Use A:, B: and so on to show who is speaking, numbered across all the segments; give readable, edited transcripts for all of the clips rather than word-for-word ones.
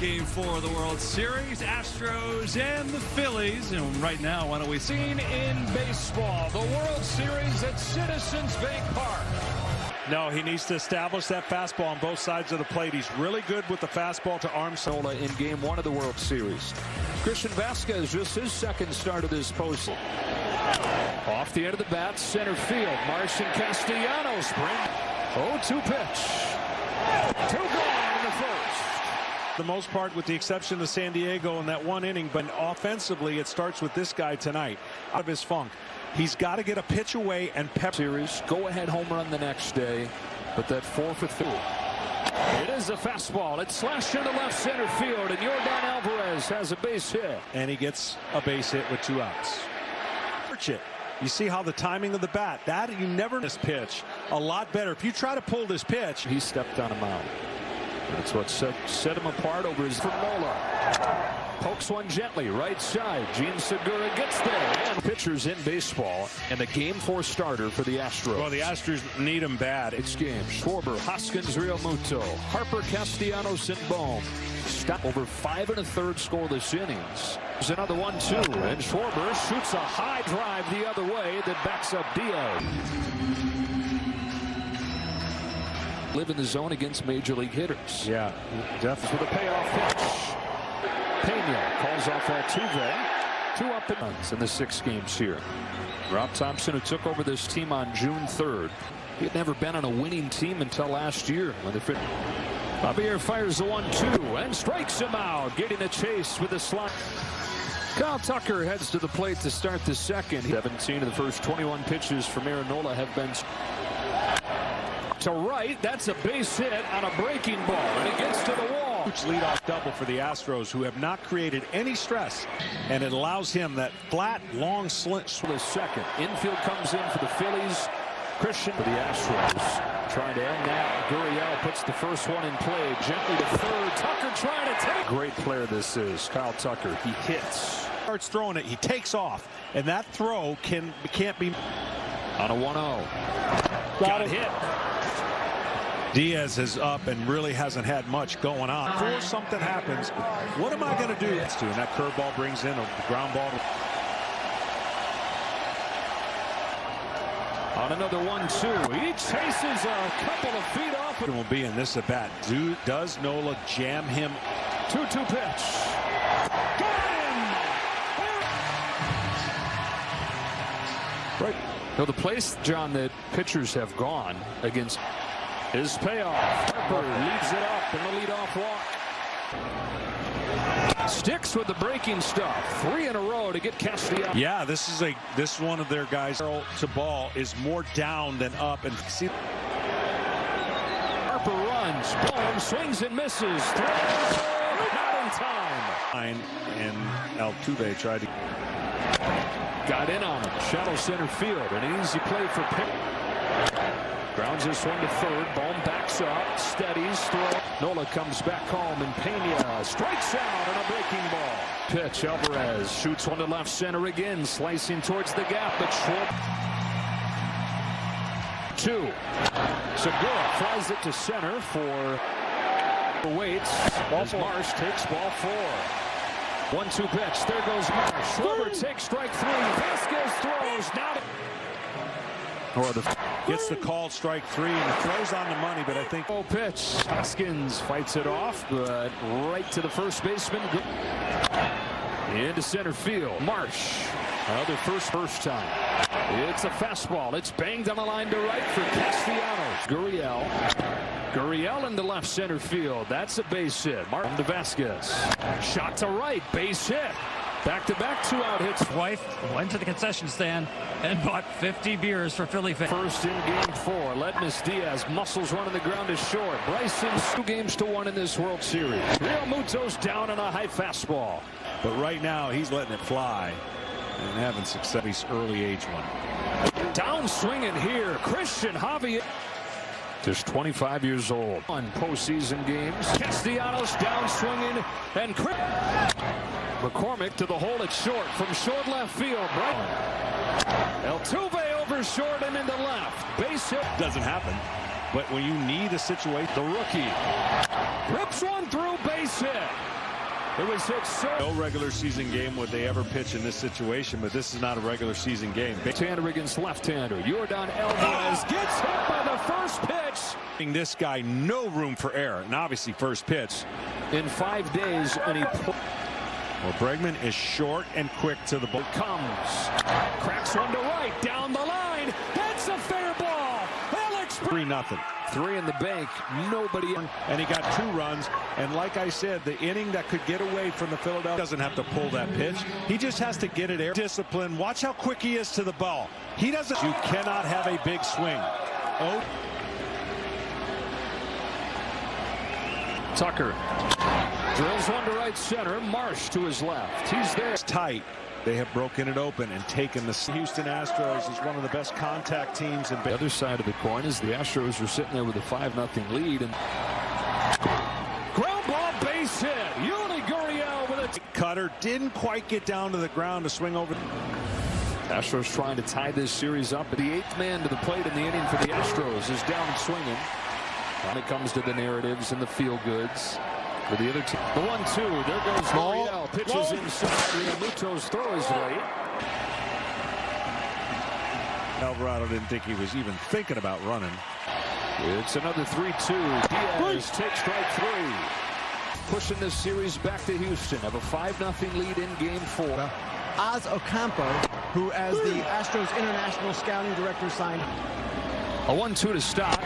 A: Game 4 of the World Series, Astros and the Phillies. And right now, why don't we see
B: Seen in baseball, the World Series at Citizens Bank Park.
C: No, he needs to establish that fastball on both sides of the plate. He's really good with the fastball to arm.
D: Nola in Game 1 of the World Series. Christian Vasquez, just his second start of this postseason. Off the end of the bat, center field. Martian Castellanos bring 0-2 pitch. 2 gone in the first.
C: The most part, with the exception of San Diego in that one inning, but offensively it starts with this guy tonight. Out of his funk, he's got to get a pitch away and pep.
D: Series go ahead home run the next day, but that 4 for 3. It is a fastball. It's slashed into left center field, and Yordan Alvarez has a base hit,
C: and he gets a base hit with 2 outs. It. You see how the timing of the bat, that you never this pitch a lot better. If you try to pull this pitch,
D: he stepped on him out. That's what set him apart over his from Nola. Pokes one gently, right side. Gene Segura gets there. And pitchers in baseball, and the Game 4 starter for the Astros.
C: Well, the Astros need him bad.
D: It's game. Schwarber, Hoskins, Realmuto, Harper, Castellanos, and Bohm. Stop over 5 1/3 scoreless innings. There's another 1-2, and Schwarber shoots a high drive the other way that backs up Diaz. Live in the zone against major league hitters.
C: Yeah, definitely.
D: With a payoff pitch. Pena calls off Altuve. 2 up and runs in the 6 games here. Rob Thompson, who took over this team on June 3rd. He had never been on a winning team until last year when they Javier fires the 1-2 and strikes him out, getting a chase with a slide. Kyle Tucker heads to the plate to start the second. 17 of the first 21 pitches from Aaron Nola have been to right. That's a base hit on a breaking ball, and it gets to the wall.
C: Huge leadoff double for the Astros, who have not created any stress, and it allows him that flat, long slant.
D: The second infield comes in for the Phillies. Christian for the Astros trying to end that. Gurriel puts the first one in play gently to third. Tucker trying to take. Great player this is, Kyle Tucker. He hits.
C: Starts throwing it. He takes off, and that throw can't be
D: on a 1-0.
C: Got hit. Diaz is up and really hasn't had much going on. Before something happens, what am I going to do? And that curveball brings in a ground ball.
D: On another 1-2, he chases a couple of feet off.
C: It will be in this at bat. Does Nola jam him?
D: 2-2 pitch. Got him! Right. So the place, John, that pitchers have gone against his payoff. Harper leads it up in the leadoff walk. Sticks with the breaking stuff. 3 in a row to get Castellanos.
C: Yeah, this one of their guys to ball is more down than up, and see.
D: Harper runs. Boom, swings and misses. Throws. Not in time.
C: And Altuve tried to.
D: Got in on him. Shallow center field. An easy play for Pitt. Grounds this one to third. Bohm backs up. Steadies. Throw. Nola comes back home, and Pena strikes out on a breaking ball. Pitch. Alvarez shoots one to left center again. Slicing towards the gap, but short. 2. Segura flies it to center for Waits. As Marsh takes ball 4. 1-2 pitch. There goes Marsh. Schwarber takes strike 3. Vasquez throws. Now
C: gets the called strike 3 and throws on the money, but I think.
D: Oh, pitch. Hoskins fights it off, but right to the first baseman. Into center field. Marsh. Another first time. It's a fastball. It's banged on the line to right for Castellanos. Gurriel into left center field. That's a base hit. Martin to Vasquez. Shot to right. Base hit. Back-to-back 2-out hits.
E: Wife went to the concession stand and bought 50 beers for Philly fans.
D: First in Game 4. Ledmus Diaz muscles one on the ground is short. Bryson's 2-1 in this World Series. Realmuto's down on a high fastball.
C: But right now he's letting it fly and having success. He's early age one.
D: Down swinging here. Christian Javier. Just 25 years old. On postseason games. Castellanos down swinging, and McCormick to the hole. It's short from short left field. Altuve over short and into left. Base hit.
C: Doesn't happen. But when you need a situation,
D: The rookie rips one through, base hit. It was hit so.
C: no regular season game would they ever pitch in this situation, but this is not a regular season game.
D: Left-hander against left-hander. Jordan Alvarez gets hit by the first pitch.
C: This guy no room for error, and obviously first pitch.
D: In 5 days, and he
C: Well, Bregman is short and quick to the ball.
D: comes. Cracks one to right, down the line. That's a fair ball. Alex
C: 3-0.
D: 3 in the bank. Nobody.
C: And he got 2 runs. And like I said, the inning that could get away from the Philadelphia doesn't have to pull that pitch. He just has to get it air. Discipline. Watch how quick he is to the ball. He doesn't. You cannot have a big swing. Oh.
D: Tucker drills one to right center. Marsh to his left. He's there.
C: It's tight. They have broken it open and taken the Houston Astros is one of the best contact teams in
D: The other side of the coin is the Astros are sitting there with a 5-0 lead. And ground ball, base hit. Yuli Gurriel with a
C: cutter. Didn't quite get down to the ground to swing over.
D: Astros trying to tie this series up. But the 8th man to the plate in the inning for the Astros is down swinging. When it comes to the narratives and the feel-goods for the other team. The 1-2. There goes Gurriel. Pitches inside. Realmuto's throw is late.
C: Alvarado didn't think he was even thinking about running.
D: It's another 3-2. Diaz takes strike 3. Pushing this series back to Houston. Have a 5-0 lead in game 4.
F: Oz Ocampo, who as the Astros international scouting director signed.
D: A 1-2 to stop.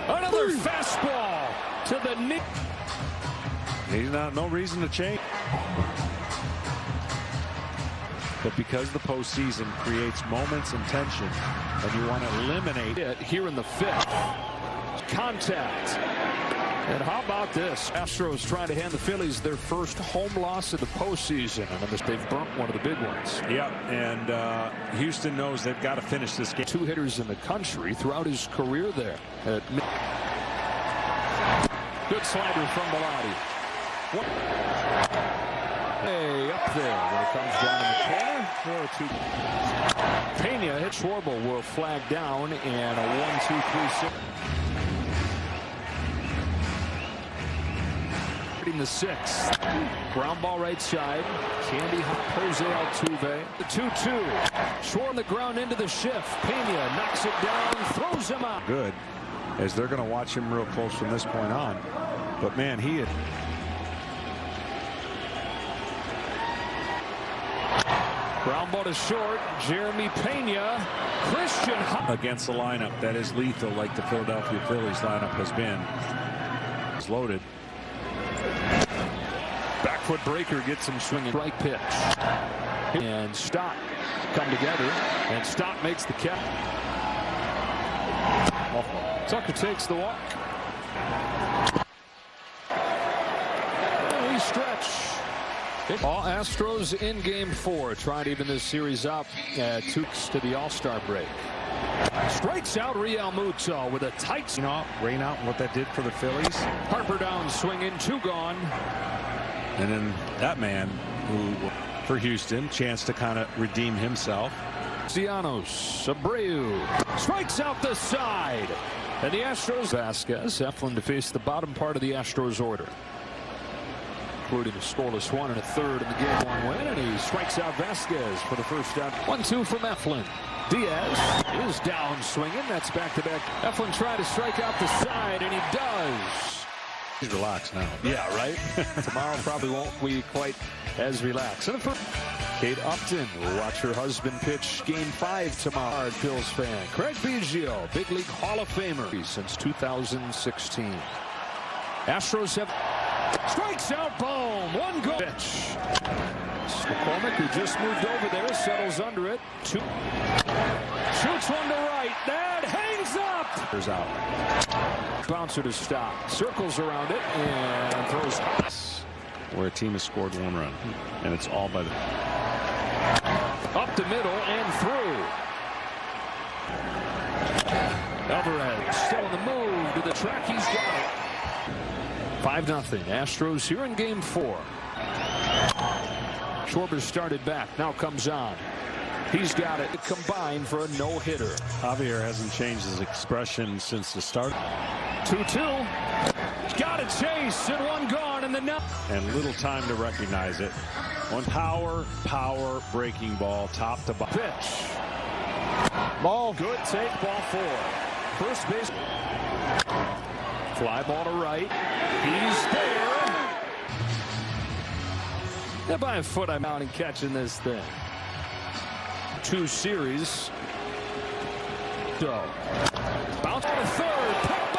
D: Another fastball to the knee.
C: He's no reason to change. But because the postseason creates moments and tension, and you want to eliminate
D: it here in the 5th. Contact. And how about this? Astros trying to hand the Phillies their first home loss of the postseason. And they've burnt one of the big ones.
C: Yeah, and Houston knows they've got to finish this game.
D: 2 hitters in the country throughout his career there. Good slider from Bellotti. Hey, up there when it comes down in the corner. Pena hit Schwarber were flagged down and a 1-2-3-6. In the 6th. Ground ball right side. Candy Jose Altuve. The 2-2. Short on the ground into the shift. Pena knocks it down, throws him out.
C: Good, as they're going to watch him real close from this point on. But man, he is.
D: Ground ball to short. Jeremy Pena. Christian
C: against the lineup that is lethal, like the Philadelphia Phillies lineup has been. It's loaded.
D: Back foot breaker gets him swinging. Strike pitch. And Stott come together. And Stott makes the catch. Tucker takes the walk. And we stretch. All Astros in game 4. Trying to even this series up. 2 to the All-Star break. Strikes out Realmuto with a tight.
C: Rain out and what that did for the Phillies.
D: Harper down swinging. 2 gone.
C: And then that man who for Houston chance to kind of redeem himself.
D: Cianos, Abreu strikes out the side. And the Astros. Vasquez, Eflin to face the bottom part of the Astros order. Including a scoreless 1 1/3 in the game 1 win. And he strikes out Vasquez for the first out. 1-2 from Eflin. Diaz is down swinging. That's back-to-back. Eflin tried to strike out the side, and he does.
C: He's relaxed now.
D: Yeah, right? Tomorrow probably won't be quite as relaxed. And for Kate Upton will watch her husband pitch game 5 tomorrow. Hard Bills fan. Craig Biggio, big league Hall of Famer since 2016. Astros have strikes out Bohm. 1 goal. Pitch. McCormick, who just moved over there, settles under it. 2. Shoots one to right. That hangs up.
C: There's out.
D: Bouncer to stop. Circles around it and throws.
C: Where a team has scored 1 run. And it's all by the.
D: Up the middle and through. Alvarez still on the move to the track. He's got it. 5-0. Astros here in game 4. Schwarber started back. Now comes on. He's got it combined for a no-hitter.
C: Javier hasn't changed his expression since the start.
D: 2-2. Got a chase and one gone in the net.
C: And little time to recognize it. One power breaking ball, top to bottom.
D: Pitch. Ball good. Take ball 4. First base. Fly ball to right. He's there. And by a foot, I'm out and catching this thing. 2 series. So bounce to the third.